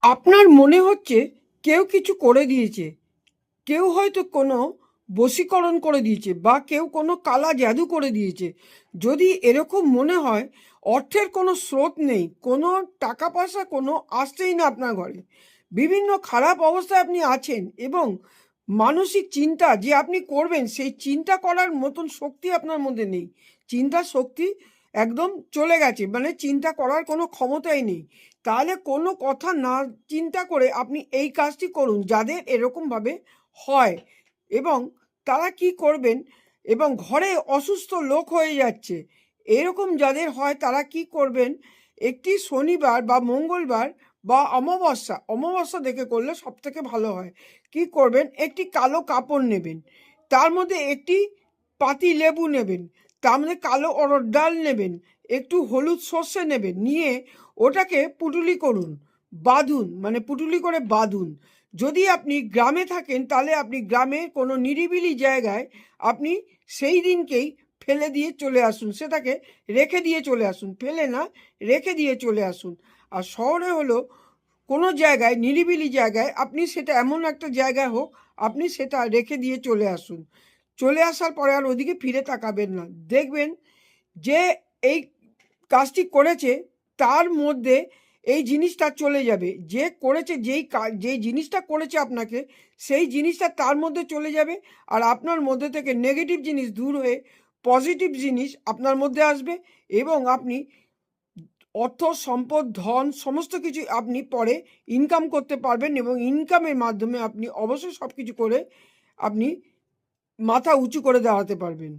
আপনার মনে হচ্ছে কেউ কিছু করে দিয়েছে, কেউ হয়তো কোনো বশীকরণ করে দিয়েছে বা কেউ কোনো কালা জাদু করে দিয়েছে। যদি এরকম মনে হয়, অর্থের কোনো স্রোত নেই, কোনো টাকা পয়সা কোনো আসছেই না আপনার ঘরে, বিভিন্ন খারাপ অবস্থায় আপনি আছেন এবং মানসিক চিন্তা যে আপনি করবেন সেই চিন্তা করার মতন শক্তি আপনার মধ্যে নেই, চিন্তার শক্তি একদম চলে গেছে, মানে চিন্তা করার কোনো ক্ষমতাই নেই, তাহলে কোনো কথা না চিন্তা করে আপনি এই কাজটি করুন যাদের এরকমভাবে হয়। এবং তারা কি করবেন, এবং ঘরে অসুস্থ লোক হয়ে যাচ্ছে, এরকম যাদের হয় তারা কি করবেন, একটি শনিবার বা মঙ্গলবার বা অমাবস্যা অমাবস্যা দেখে করলে সব থেকে ভালো হয়। কি করবেন, একটি কালো কাপড় নেবেন, তার মধ্যে একটি পাতি লেবু নেবেন, তার মধ্যে কালো অরহর ডাল নেবেন, একটু হলুদ সর্ষে নেবেন, নিয়ে ওটাকে পুটুলি করুন, বাঁধুন, মানে পুটুলি করে বাঁধুন। যদি আপনি গ্রামে থাকেন তাহলে আপনি গ্রামে কোনো নিরিবিলি জায়গায় আপনি সেই দিনকেই ফেলে দিয়ে চলে আসুন, সেটাকে রেখে দিয়ে চলে আসুন, ফেলে না, রেখে দিয়ে চলে আসুন। আর শহরে হলো কোনো জায়গায় নিরিবিলি জায়গায় আপনি সেটা এমন একটা জায়গায় হোক, আপনি সেটা রেখে দিয়ে চলে আসুন। চলে আসার পরে আর ওদিকে ফিরে তাকাবেন না, দেখবেন যে এই কাজটি করেছে তার মধ্যে এই জিনিসটা চলে যাবে, যে করেছে যেই জিনিসটা করেছে আপনাকে, সেই জিনিসটা তার মধ্যে চলে যাবে। আর আপনার মধ্যে থেকে নেগেটিভ জিনিস দূর হয়ে পজিটিভ জিনিস আপনার মধ্যে আসবে, এবং আপনি অর্থ সম্পদ ধন সমস্ত কিছু আপনি পরে ইনকাম করতে পারবেন, এবং ইনকামের মাধ্যমে আপনি অবশ্যই সব কিছু করে আপনি মাথা উঁচু করে দাঁড়াতে পারবেন।